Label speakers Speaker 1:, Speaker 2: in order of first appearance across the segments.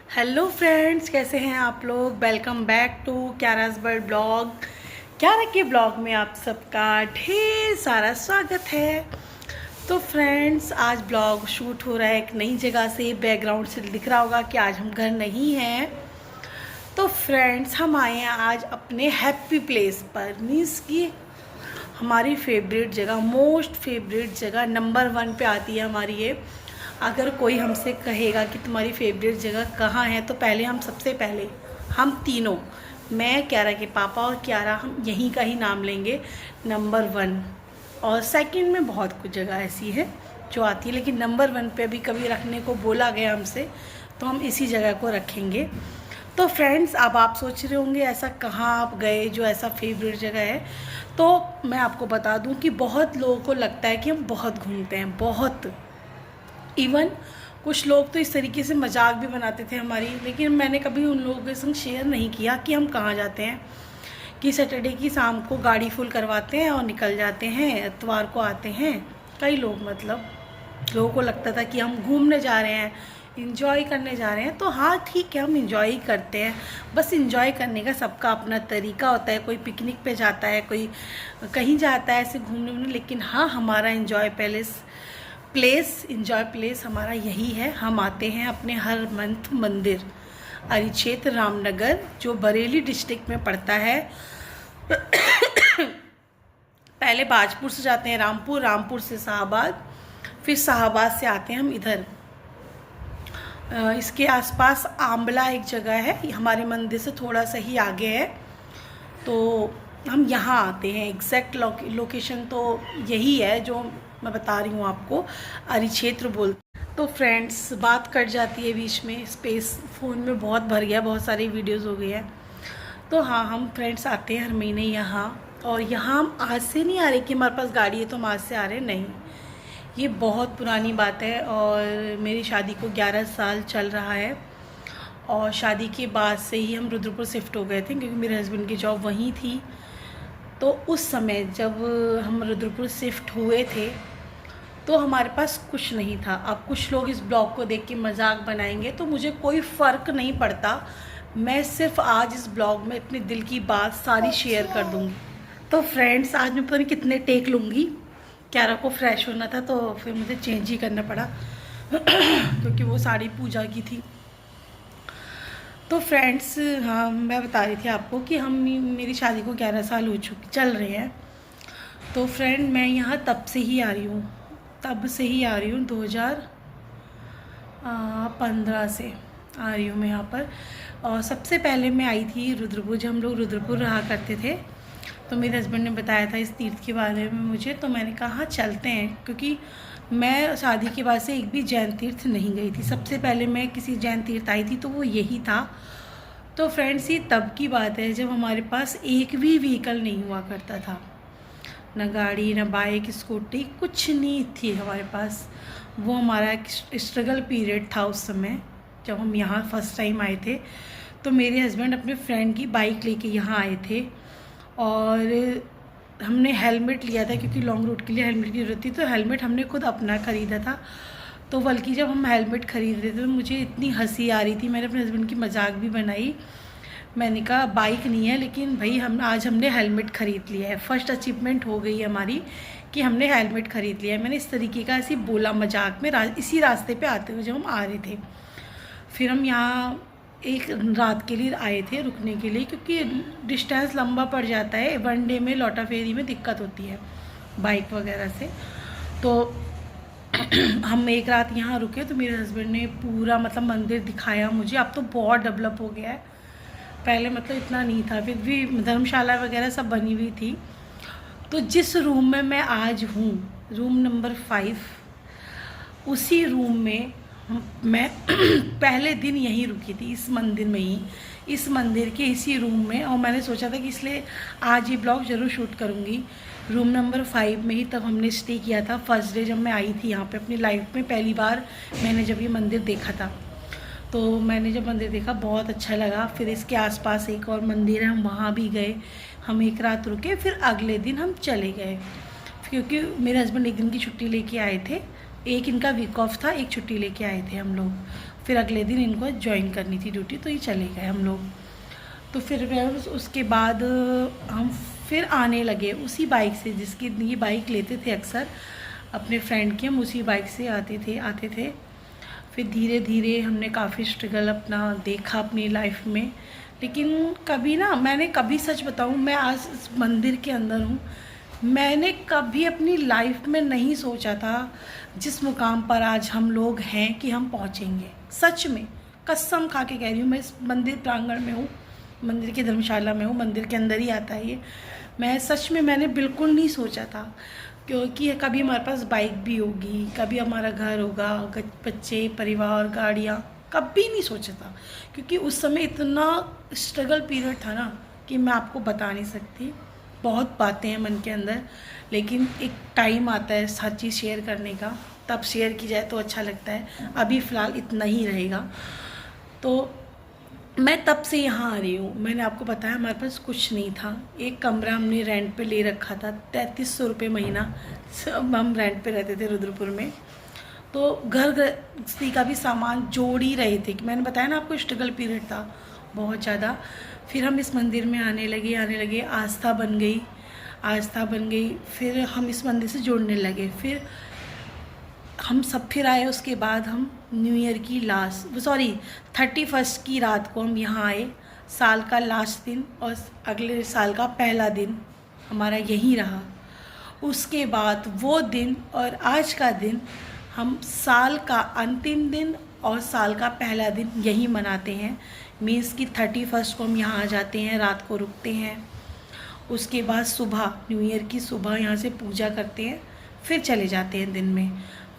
Speaker 1: Hello friends, कैसे हैं आप लोग। Welcome back to Kiara's world blog. Kiara के ब्लॉग में आप सबका ढेर सारा स्वागत है। तो फ्रेंड्स, आज ब्लॉग शूट हो रहा है एक नई जगह से। बैकग्राउंड से दिख रहा होगा कि आज हम घर नहीं हैं। तो फ्रेंड्स, हम आए हैं आज अपने हैप्पी प्लेस पर, मीन्स कि हमारी फेवरेट जगह, मोस्ट फेवरेट जगह, नंबर 1 पे आती है हमारी ये। अगर कोई हमसे कहेगा कि तुम्हारी फेवरेट जगह कहाँ है, तो पहले सबसे पहले हम तीनों, मैं, क्यारा के पापा और क्यारा, हम यहीं का ही नाम लेंगे, नंबर 1। और सेकंड में बहुत कुछ जगह ऐसी है जो आती है, लेकिन नंबर 1 पे अभी कभी रखने को बोला गया हमसे, तो हम इसी जगह को रखेंगे। तो फ्रेंड्स, अब आप सोच रहे होंगे ऐसा कहाँ आप गए जो ऐसा फेवरेट जगह है। तो मैं आपको बता दूं कि बहुत लोगों को लगता है कि हम बहुत घूमते हैं, बहुत। इवन कुछ लोग तो इस तरीके से मजाक भी बनाते थे हमारी, लेकिन मैंने कभी उन लोगों के संग शेयर नहीं किया कि हम कहाँ जाते हैं। कि सैटरडे की शाम को गाड़ी फुल करवाते हैं और निकल जाते हैं, इतवार को आते हैं। कई लोग, मतलब लोगों को लगता था कि हम घूमने जा रहे हैं, इंजॉय करने जा रहे हैं। तो हाँ, ठीक है, हम इंजॉय ही करते हैं। बस इंजॉय करने का सबका अपना तरीका होता है। कोई पिकनिक पे जाता है, कोई कहीं जाता है ऐसे घूमने वूमने, लेकिन हाँ, हमारा इंजॉय प्लेस हमारा यही है। हम आते हैं अपने हर मंथ मंदिर, अरिक्षेत्र रामनगर, जो बरेली डिस्ट्रिक्ट में पड़ता है। पहले बाजपुर से जाते हैं रामपुर, रामपुर से शाहबाद, फिर शाहबाद से आते हैं हम इधर। इसके आसपास आंबला एक जगह है, हमारे मंदिर से थोड़ा सा ही आगे है। तो हम यहाँ आते हैं। एग्जैक्ट लोकेशन तो यही है जो मैं बता रही हूँ आपको, अरिक्षेत्र बोलते। तो फ्रेंड्स, बात कट जाती है बीच में, स्पेस फ़ोन में बहुत भर गया, बहुत सारी वीडियोस हो गई है। तो हाँ, हम फ्रेंड्स आते हैं हर महीने यहाँ। और यहाँ हम आज से नहीं आ रहे कि हमारे पास गाड़ी है तो हम आज से आ रहे हैं, नहीं। ये बहुत पुरानी बात है। और मेरी शादी को 11 साल चल रहा है। और शादी के बाद से ही हम रुद्रपुर शिफ्ट हो गए थे, क्योंकि मेरे हस्बैंड की जॉब वहीं थी। तो उस समय जब हम रुद्रपुर शिफ्ट हुए थे, तो हमारे पास कुछ नहीं था। अब कुछ लोग इस ब्लॉग को देख के मजाक बनाएंगे, तो मुझे कोई फ़र्क नहीं पड़ता। मैं सिर्फ आज इस ब्लॉग में अपने दिल की बात सारी शेयर कर दूँगी। तो फ्रेंड्स, आज मैं पता नहीं कितने टेक लूँगी। क्यारा को फ्रेश होना था, तो फिर मुझे चेंज ही करना पड़ा क्योंकि वो साड़ी पूजा की थी। तो फ्रेंड्स, हाँ, मैं बता रही थी आपको कि मेरी शादी को 11 साल हो चुके चल रहे हैं। तो फ्रेंड, मैं यहाँ तब से ही आ रही हूँ, 2015 से आ रही हूँ मैं यहाँ पर। और सबसे पहले मैं आई थी रुद्रपुर, जब हम लोग रुद्रपुर रहा करते थे। तो मेरे हस्बैंड ने बताया था इस तीर्थ के बारे में मुझे, तो मैंने कहा हाँ चलते हैं, क्योंकि मैं शादी के बाद से एक भी जैन तीर्थ नहीं गई थी। सबसे पहले मैं किसी जैन तीर्थ आई थी तो वो यही था। तो फ्रेंड्स, ये तब की बात है जब हमारे पास एक भी व्हीकल नहीं हुआ करता था, ना गाड़ी, ना बाइक, स्कूटी, कुछ नहीं थी हमारे पास। वो हमारा एक स्ट्रगल पीरियड था उस समय, जब हम यहाँ फर्स्ट टाइम आए थे। तो मेरे हस्बैंड अपने फ्रेंड की बाइक लेके यहाँ आए थे। और हमने हेलमेट लिया था, क्योंकि लॉन्ग रूट के लिए हेलमेट की ज़रूरत थी। तो हेलमेट हमने खुद अपना ख़रीदा था। तो बल्कि जब हम हेलमेट ख़रीद रहे थे, तो मुझे इतनी हंसी आ रही थी। मैंने अपने हस्बैंड की मजाक भी बनाई। मैंने कहा बाइक नहीं है, लेकिन भाई आज हमने हेलमेट ख़रीद लिया है। फर्स्ट अचीवमेंट हो गई हमारी कि हमने हेलमेट ख़रीद लिया है। मैंने इस तरीके का ऐसे बोला मजाक में, इसी रास्ते पे आते हुए जब हम आ रहे थे। फिर हम यहाँ एक रात के लिए आए थे रुकने के लिए, क्योंकि डिस्टेंस लंबा पड़ जाता है। 1 डे में लौटा फेरी में दिक्कत होती है बाइक वगैरह से। तो हम एक रात यहाँ रुके। तो मेरे हस्बैंड ने पूरा, मतलब मंदिर दिखाया मुझे। अब तो बहुत डेवलप हो गया है, पहले मतलब इतना नहीं था। फिर भी धर्मशाला वगैरह सब बनी हुई थी। तो जिस रूम में मैं आज हूँ, रूम नंबर 5, उसी रूम में मैं पहले दिन यहीं रुकी थी, इस मंदिर में ही, इस मंदिर के इसी रूम में। और मैंने सोचा था कि इसलिए आज ये ब्लॉग ज़रूर शूट करूँगी। रूम नंबर 5 में ही तब हमने स्टे किया था। फर्स्ट डे जब मैं आई थी यहाँ पे, अपनी लाइफ में पहली बार मैंने जब ये मंदिर देखा था। तो मैंने जब मंदिर देखा बहुत अच्छा लगा। फिर इसके आसपास एक और मंदिर है, हम वहाँ भी गए। हम एक रात रुके, फिर अगले दिन हम चले गए, क्योंकि मेरे हस्बैंड एक दिन की छुट्टी लेके आए थे। एक इनका वीक ऑफ था, एक छुट्टी लेके आए थे हम लोग। फिर अगले दिन इनको ज्वाइन करनी थी ड्यूटी, तो ये चले गए हम लोग। तो फिर उसके बाद हम फिर आने लगे उसी बाइक से, जिसकी ये बाइक लेते थे अक्सर अपने फ्रेंड की, हम उसी बाइक से आते थे। फिर धीरे धीरे हमने काफ़ी स्ट्रगल अपना देखा अपनी लाइफ में, लेकिन कभी ना, मैंने कभी, सच बताऊं, मैं आज इस मंदिर के अंदर हूँ, मैंने कभी अपनी लाइफ में नहीं सोचा था जिस मुकाम पर आज हम लोग हैं कि हम पहुँचेंगे। सच में कसम खा के कह रही हूँ, मैं इस मंदिर प्रांगण में हूँ, मंदिर की धर्मशाला में हूँ, मंदिर के अंदर ही आता है ये। मैं सच में, मैंने बिल्कुल नहीं सोचा था, क्योंकि कभी हमारे पास बाइक भी होगी, कभी हमारा घर होगा, बच्चे, परिवार, गाड़ियाँ, कभी नहीं सोचा था। क्योंकि उस समय इतना स्ट्रगल पीरियड था ना कि मैं आपको बता नहीं सकती। बहुत बातें हैं मन के अंदर, लेकिन एक टाइम आता है हर चीज़ शेयर करने का, तब शेयर की जाए तो अच्छा लगता है। अभी फ़िलहाल इतना ही रहेगा। तो मैं तब से यहाँ आ रही हूँ। मैंने आपको बताया हमारे पास कुछ नहीं था, एक कमरा हमने रेंट पे ले रखा था, 3300 रुपये महीना, सब हम रेंट पे रहते थे रुद्रपुर में। तो घर गृहस्थी का भी सामान जोड़ ही रहे थे, कि मैंने बताया ना आपको स्ट्रगल पीरियड था बहुत ज़्यादा। फिर हम इस मंदिर में आने लगे, आस्था बन गई। फिर हम इस मंदिर से जुड़ने लगे। फिर हम सब फिर आए, उसके बाद हम न्यू ईयर की 31 की रात को हम यहाँ आए, साल का लास्ट दिन, और अगले साल का पहला दिन हमारा यहीं रहा। उसके बाद वो दिन और आज का दिन, हम साल का अंतिम दिन और साल का पहला दिन यहीं मनाते हैं। मीन्स कि 31 को हम यहाँ आ जाते हैं, रात को रुकते हैं, उसके बाद सुबह, न्यू ईयर की सुबह यहाँ से पूजा करते हैं, फिर चले जाते हैं दिन में।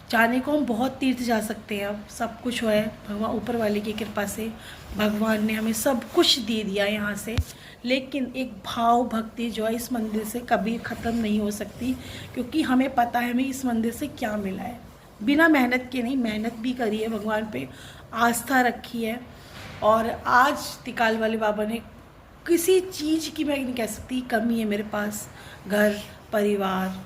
Speaker 1: जाने को हम बहुत तीर्थ जा सकते हैं, अब सब कुछ हुआ है भगवान ऊपर वाले की कृपा से, भगवान ने हमें सब कुछ दे दिया यहाँ से। लेकिन एक भाव भक्ति जो है इस मंदिर से कभी ख़त्म नहीं हो सकती, क्योंकि हमें पता है हमें इस मंदिर से क्या मिला है। बिना मेहनत के नहीं, मेहनत भी करी है, भगवान पे आस्था रखी है। और आज तिकाल वाले बाबा ने, किसी चीज़ की मैं नहीं कह सकती कमी है मेरे पास, घर, परिवार,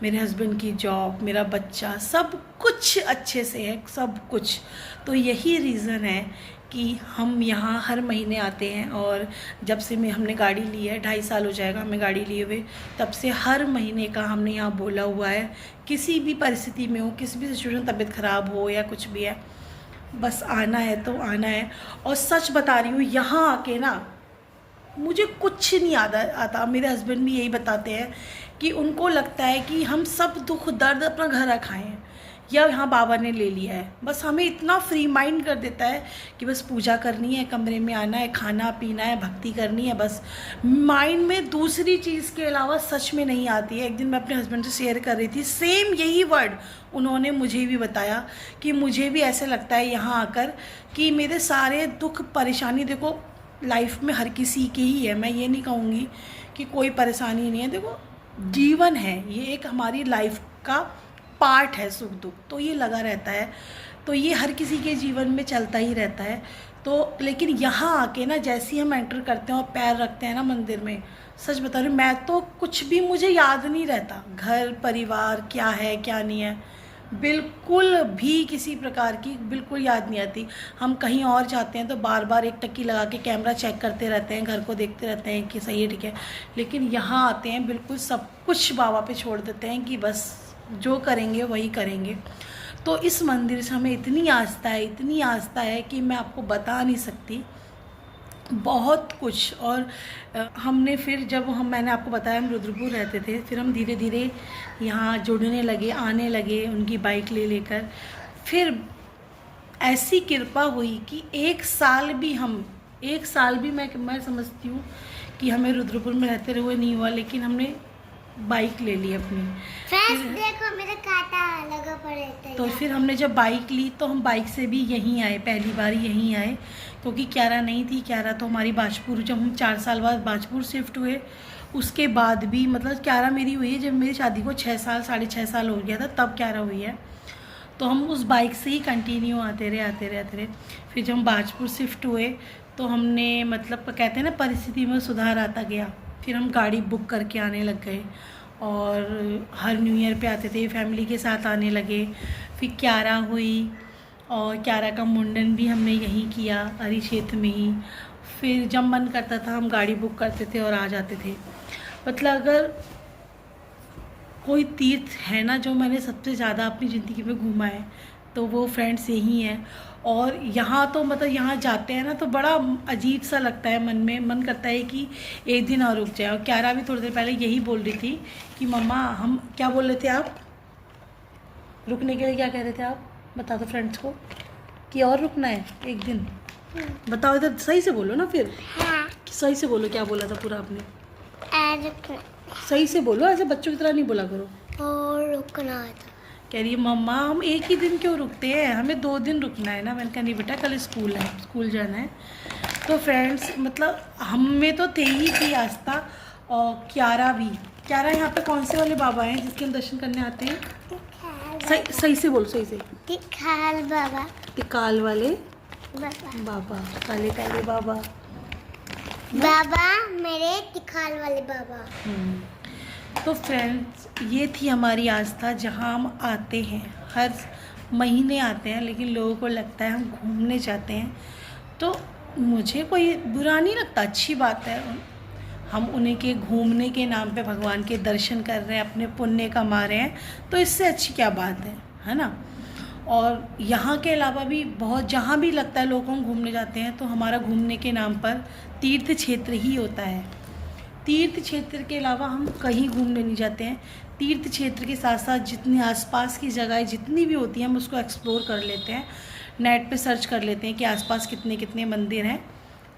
Speaker 1: मेरे हस्बैंड की जॉब, मेरा बच्चा, सब कुछ अच्छे से है, सब कुछ। तो यही रीज़न है कि हम यहाँ हर महीने आते हैं। और जब से हमने गाड़ी ली है, 2.5 साल हो जाएगा हमें गाड़ी लिए हुए, तब से हर महीने का हमने यहाँ बोला हुआ है, किसी भी परिस्थिति में हो, किसी भी सिचुएशन, तबीयत ख़राब हो या कुछ भी है, बस आना है तो आना है। और सच बता रही हूँ, यहाँ आके ना मुझे कुछ नहीं आता। मेरे हस्बैंड भी यही बताते हैं कि उनको लगता है कि हम सब दुख दर्द अपना घर रखाएं हैं, या यहाँ बाबा ने ले लिया है। बस हमें इतना फ्री माइंड कर देता है कि बस पूजा करनी है, कमरे में आना है, खाना पीना है, भक्ति करनी है, बस। माइंड में दूसरी चीज़ के अलावा सच में नहीं आती है। एक दिन मैं अपने हस्बैंड से शेयर कर रही थी, सेम यही वर्ड उन्होंने मुझे भी बताया कि मुझे भी ऐसे लगता है यहाँ आकर कि मेरे सारे दुख परेशानी, देखो लाइफ में हर किसी की ही है, मैं ये नहीं कहूँगी कि कोई परेशानी नहीं है। देखो जीवन है, ये एक हमारी लाइफ का पार्ट है, सुख दुख तो ये लगा रहता है, तो ये हर किसी के जीवन में चलता ही रहता है। तो लेकिन यहाँ आके ना, जैसे ही हम एंटर करते हैं और पैर रखते हैं ना मंदिर में, सच बता रही हूँ, मैं तो कुछ भी मुझे याद नहीं रहता, घर परिवार क्या है क्या नहीं है, बिल्कुल भी किसी प्रकार की बिल्कुल याद नहीं आती। हम कहीं और जाते हैं तो बार बार एक टक्की लगा के कैमरा चेक करते रहते हैं, घर को देखते रहते हैं कि सही है, ठीक है। लेकिन यहाँ आते हैं, बिल्कुल सब कुछ बाबा पे छोड़ देते हैं कि बस जो करेंगे वही करेंगे। तो इस मंदिर से हमें इतनी आस्था है कि मैं आपको बता नहीं सकती, बहुत कुछ। और हमने फिर मैंने आपको बताया हम रुद्रपुर रहते थे, फिर हम धीरे धीरे यहाँ जुड़ने लगे, आने लगे उनकी बाइक ले लेकर। फिर ऐसी कृपा हुई कि एक साल भी मैं समझती हूँ कि हमें रुद्रपुर में रहते हुए नहीं हुआ, लेकिन हमने बाइक ले ली अपनी।
Speaker 2: देखो मेरा कांटा लगा पड़े थे।
Speaker 1: तो फिर हमने जब बाइक ली तो हम बाइक से भी यहीं आए, पहली बार यहीं आए, क्योंकि क्यारा नहीं थी। क्यारा तो हमारी बाजपुर, जब हम 4 साल बाद बाजपुर शिफ्ट हुए, उसके बाद भी मतलब क्यारा मेरी हुई है जब मेरी शादी को 6 साल 6.5 साल हो गया था, तब क्यारा हुई है। तो हम उस बाइक से ही कंटिन्यू आते रहे। फिर जब हम बाजपुर शिफ्ट हुए तो हमने मतलब कहते हैं ना, परिस्थिति में सुधार आता गया। फिर हम गाड़ी बुक करके आने लग गए और हर न्यू ईयर पे आते थे, फैमिली के साथ आने लगे। फिर क्यारा हुई और क्यारा का मुंडन भी हमने यहीं किया, अरी क्षेत्र में ही। फिर जब मन करता था हम गाड़ी बुक करते थे और आ जाते थे। मतलब अगर कोई तीर्थ है ना जो मैंने सबसे ज़्यादा अपनी ज़िंदगी में घूमा है तो वो फ्रेंड्स यही हैं। और यहाँ तो मतलब यहाँ जाते हैं ना तो बड़ा अजीब सा लगता है, मन में मन करता है कि एक दिन और रुक जाए। और क्यारा भी थोड़ी देर पहले यही बोल रही थी कि मम्मा हम क्या बोल रहे थे आप, रुकने के लिए क्या कह रहे थे आप, बता दो फ्रेंड्स को कि और रुकना है एक दिन। बताओ, इधर सही से बोलो ना, फिर
Speaker 2: हाँ
Speaker 1: सही से बोलो क्या बोला था पूरा आपने,
Speaker 2: रुकना,
Speaker 1: सही से बोलो, ऐसे बच्चों की तरह नहीं बोला करो।
Speaker 2: और रुकना था।
Speaker 1: कह रही है मम्मा हम एक ही दिन क्यों रुकते हैं, हमें 2 दिन रुकना है ना। मैंने कहा नहीं बेटा कल स्कूल है, स्कूल जाना है। तो फ्रेंड्स मतलब हम में तो थे ही थी आस्था और क्यारा भी। क्यारा यहाँ पे कौन से वाले बाबा हैं जिसके हम दर्शन करने आते हैं, सही से बोलो, सही से।
Speaker 2: टिकाल बाबा,
Speaker 1: टिकाल वाले
Speaker 2: बाबा,
Speaker 1: बाबा, काले काले बाबा।
Speaker 2: बाबा मेरे टिकाल वाले बाबा।
Speaker 1: तो फ्रेंड्स ये थी हमारी आस्था जहाँ हम आते हैं, हर महीने आते हैं, लेकिन लोगों को लगता है हम घूमने जाते हैं। तो मुझे कोई बुरा नहीं लगता, अच्छी बात है। हम उन्हीं के घूमने के नाम पे भगवान के दर्शन कर रहे हैं, अपने पुण्य कमा रहे हैं, तो इससे अच्छी क्या बात है ना। और यहाँ के अलावा भी बहुत जहाँ भी लगता है लोगों को हम घूमने जाते हैं तो हमारा घूमने के नाम पर तीर्थ क्षेत्र ही होता है। तीर्थ क्षेत्र के अलावा हम कहीं घूमने नहीं जाते हैं। तीर्थ क्षेत्र के साथ साथ जितनी आसपास की जगह जितनी भी होती हैं हम उसको एक्सप्लोर कर लेते हैं, नेट पे सर्च कर लेते हैं कि आसपास कितने कितने मंदिर हैं।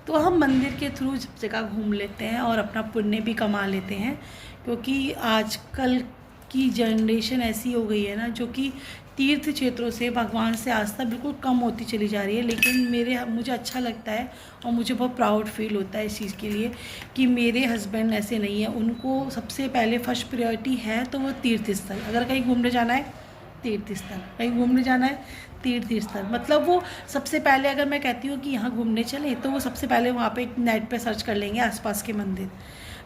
Speaker 1: तो हम मंदिर के थ्रू जगह घूम लेते हैं और अपना पुण्य भी कमा लेते हैं। क्योंकि आजकल की जनरेशन ऐसी हो गई है ना जो कि तीर्थ क्षेत्रों से भगवान से आस्था बिल्कुल कम होती चली जा रही है। लेकिन मुझे अच्छा लगता है और मुझे बहुत प्राउड फील होता है इस चीज़ के लिए कि मेरे हस्बैंड ऐसे नहीं है। उनको सबसे पहले फर्स्ट प्रायोरिटी है तो वो तीर्थ स्थल, अगर कहीं घूमने जाना है तीर्थ स्थल, कहीं घूमने जाना है तीर्थ स्थल। मतलब वो सबसे पहले अगर मैं कहती हूँ कि यहाँ घूमने चले तो वो सबसे पहले वहाँ पे नेट पे सर्च कर लेंगे आसपास के मंदिर।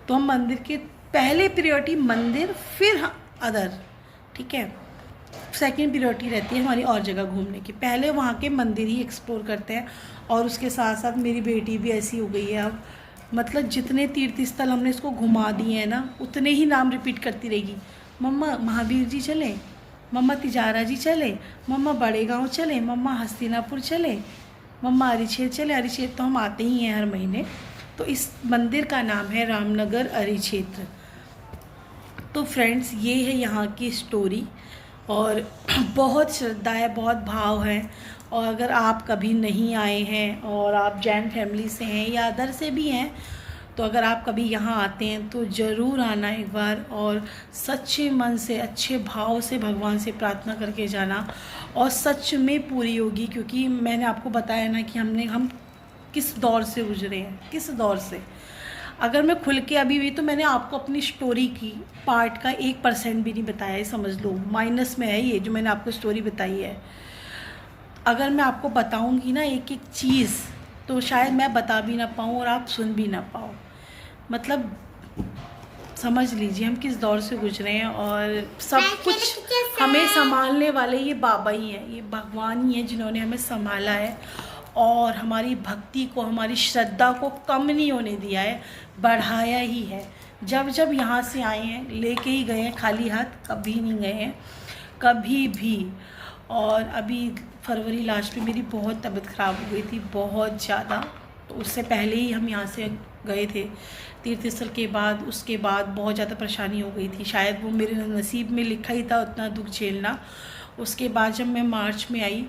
Speaker 1: तो हम मंदिर के पहले प्रायोरिटी मंदिर, फिर अदर, ठीक है। सेकंड प्रायोरिटी रहती है हमारी और जगह घूमने की, पहले वहाँ के मंदिर ही एक्सप्लोर करते हैं। और उसके साथ साथ मेरी बेटी भी ऐसी हो गई है अब, मतलब जितने तीर्थ स्थल हमने इसको घुमा दिए हैं ना उतने ही नाम रिपीट करती रहेगी। मम्मा महावीर जी चले, मम्मा तिजारा जी चले, मम्मा बड़े गांव चले, मम्मा हस्तिनापुर चले, मम्मा अरिछेत्र चले। अरिछेत्र तो हम आते ही हैं हर महीने। तो इस मंदिर का नाम है रामनगर अरिछेत्र। तो फ्रेंड्स ये है यहाँ की स्टोरी और बहुत श्रद्धा है, बहुत भाव है। और अगर आप कभी नहीं आए हैं और आप जैन फैमिली से हैं या अदर से भी हैं तो अगर आप कभी यहाँ आते हैं तो ज़रूर आना एक बार और सच्चे मन से अच्छे भाव से भगवान से प्रार्थना करके जाना और सच में पूरी होगी। क्योंकि मैंने आपको बताया ना कि हम किस दौर से गुजरे हैं, किस दौर से। अगर मैं खुल के अभी भी तो मैंने आपको अपनी स्टोरी की पार्ट का 1% भी नहीं बताया है, समझ लो माइनस में है ये जो मैंने आपको स्टोरी बताई है। अगर मैं आपको बताऊंगी ना एक एक चीज़ तो शायद मैं बता भी ना पाऊँ और आप सुन भी ना पाओ। मतलब समझ लीजिए हम किस दौर से गुजरे हैं और सब कुछ हमें संभालने वाले ये बाबा ही हैं, ये भगवान ही हैं जिन्होंने हमें संभाला है और हमारी भक्ति को, हमारी श्रद्धा को कम नहीं होने दिया है, बढ़ाया ही है। जब जब यहाँ से आए हैं लेके ही गए हैं, खाली हाथ कभी नहीं गए हैं, कभी भी। और अभी फरवरी लास्ट में मेरी बहुत तबीयत ख़राब हो गई थी, बहुत ज़्यादा। तो उससे पहले ही हम यहाँ से गए थे तीर्थ स्थल के बाद। उसके बाद बहुत ज़्यादा परेशानी हो गई थी, शायद वो मेरे नसीब में लिखा ही था उतना दुख झेलना। उसके बाद जब मैं मार्च में आई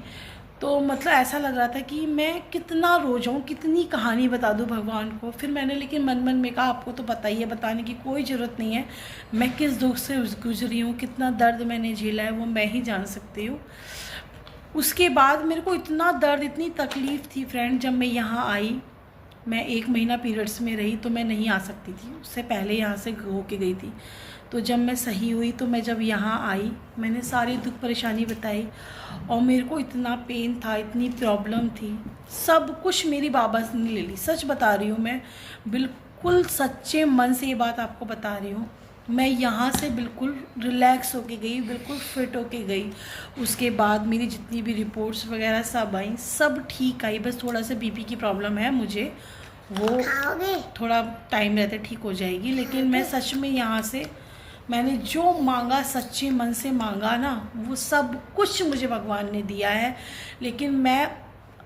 Speaker 1: तो मतलब ऐसा लग रहा था कि मैं कितना रो जाऊँ, कितनी कहानी बता दूँ भगवान को। फिर मैंने लेकिन मन में कहा आपको तो पता ही है, बताने की कोई ज़रूरत नहीं है, मैं किस दुख से गुजरी हूँ, कितना दर्द मैंने झेला है वो मैं ही जान सकती हूँ। उसके बाद मेरे को इतना दर्द, इतनी तकलीफ़ थी फ्रेंड। जब मैं यहाँ आई, मैं 1 महीना पीरियड्स में रही तो मैं नहीं आ सकती थी, उससे पहले यहाँ से हो के गई थी। तो जब मैं सही हुई तो मैं जब यहाँ आई मैंने सारी दुख परेशानी बताई और मेरे को इतना पेन था, इतनी प्रॉब्लम थी, सब कुछ मेरी बाबा ने ले ली। सच बता रही हूँ मैं, बिल्कुल सच्चे मन से ये बात आपको बता रही हूँ मैं यहाँ से बिल्कुल रिलैक्स होके गई, बिल्कुल फिट होके गई। उसके बाद मेरी जितनी भी रिपोर्ट्स वगैरह सब आई, सब ठीक आई। बस थोड़ा सा बीपी की प्रॉब्लम है मुझे, वो
Speaker 2: खाओगे?
Speaker 1: थोड़ा टाइम रहते ठीक हो जाएगी। लेकिन मैं सच में यहाँ से मैंने जो मांगा, सच्चे मन से मांगा ना, वो सब कुछ मुझे भगवान ने दिया है। लेकिन मैं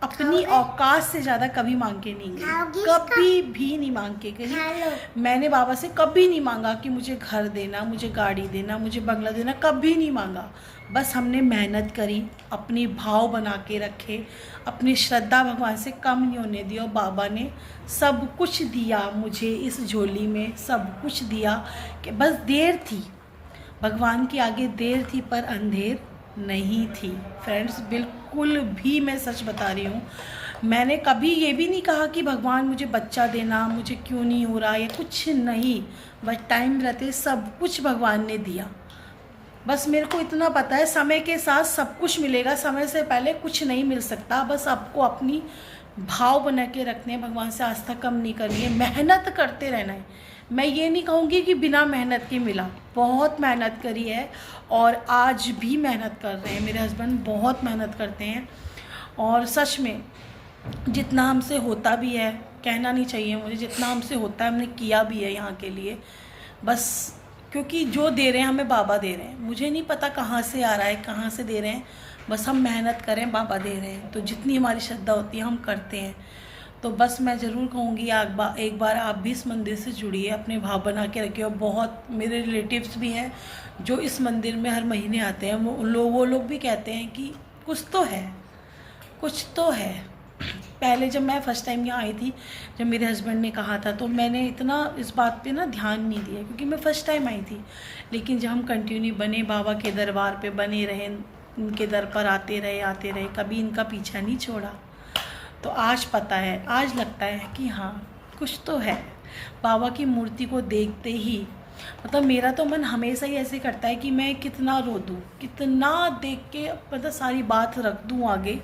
Speaker 1: अपनी औकात से ज़्यादा कभी मांग के नहीं गई, कभी भी नहीं मांग के गई। मैंने बाबा से कभी नहीं मांगा कि मुझे घर देना, मुझे गाड़ी देना, मुझे बंगला देना, कभी नहीं मांगा। बस हमने मेहनत करी, अपनी भाव बना के रखे, अपनी श्रद्धा भगवान से कम नहीं होने दी, और बाबा ने सब कुछ दिया मुझे इस झोली में, सब कुछ दिया। कि बस देर थी, भगवान के आगे देर थी पर अंधेर नहीं थी। फ्रेंड्स, बिल्कुल भी मैं सच बता रही हूँ। मैंने कभी ये भी नहीं कहा कि भगवान मुझे बच्चा देना, मुझे क्यों नहीं हो रहा, या कुछ नहीं। बस टाइम रहते सब कुछ भगवान ने दिया। बस मेरे को इतना पता है, समय के साथ सब कुछ मिलेगा, समय से पहले कुछ नहीं मिल सकता। बस आपको अपनी भाव बना के रखने हैं, भगवान से आस्था कम नहीं करनी है, मेहनत करते रहना है। मैं ये नहीं कहूँगी कि बिना मेहनत के मिला, बहुत मेहनत करी है और आज भी मेहनत कर रहे हैं। मेरे हस्बैंड बहुत मेहनत करते हैं, और सच में जितना हमसे होता भी है, कहना नहीं चाहिए मुझे, जितना हमसे होता है हमने किया भी है यहाँ के लिए। बस क्योंकि जो दे रहे हैं हमें बाबा दे रहे हैं, मुझे नहीं पता कहाँ से आ रहा है, कहाँ से दे रहे हैं। बस हम मेहनत करें, बाबा दे रहे हैं, तो जितनी हमारी श्रद्धा होती है हम करते हैं। तो बस मैं ज़रूर कहूँगी एक बार आप भी इस मंदिर से जुड़िए, अपने भाव बना के रखिए। और बहुत मेरे रिलेटिव्स भी हैं जो इस मंदिर में हर महीने आते हैं, वो लोग भी कहते हैं कि कुछ तो है, कुछ तो है। पहले जब मैं फ़र्स्ट टाइम यहाँ आई थी, जब मेरे हस्बैंड ने कहा था, तो मैंने इतना इस बात पे ना ध्यान नहीं दिया, क्योंकि मैं फ़र्स्ट टाइम आई थी। लेकिन जब हम कंटिन्यू बने, बाबा के दरबार पे बने रहे, इनके दर पर आते रहे, कभी इनका पीछा नहीं छोड़ा, तो आज पता है, आज लगता है कि हाँ कुछ तो है। बाबा की मूर्ति को देखते ही मतलब मेरा तो मन हमेशा ही ऐसे करता है कि मैं कितना रो दूँ, कितना देख के मतलब सारी बात रख दूँ आगे।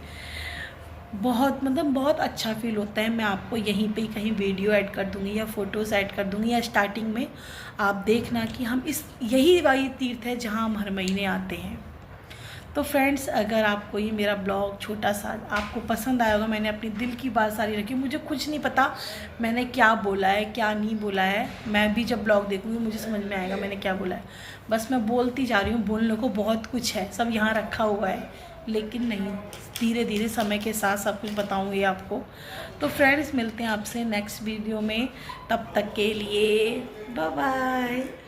Speaker 1: बहुत अच्छा फील होता है। मैं आपको यहीं पे कहीं वीडियो ऐड कर दूँगी या फ़ोटोज़ ऐड कर दूँगी, या स्टार्टिंग में आप देखना कि हम यही वही तीर्थ है जहाँ हम हर महीने आते हैं। तो फ्रेंड्स, अगर आपको ये मेरा ब्लॉग छोटा सा आपको पसंद आया होगा, मैंने अपनी दिल की बात सारी रखी। मुझे कुछ नहीं पता मैंने क्या बोला है, क्या नहीं बोला है। मैं भी जब ब्लॉग देखूँगी मुझे समझ में आएगा मैंने क्या बोला है। बस मैं बोलती जा रही हूँ, बोलने को बहुत कुछ है, सब यहाँ रखा हुआ है, लेकिन नहीं, धीरे धीरे समय के साथ सब कुछ बताऊँगी आपको। तो फ्रेंड्स, मिलते हैं आपसे नेक्स्ट वीडियो में, तब तक के लिए बाय बाय।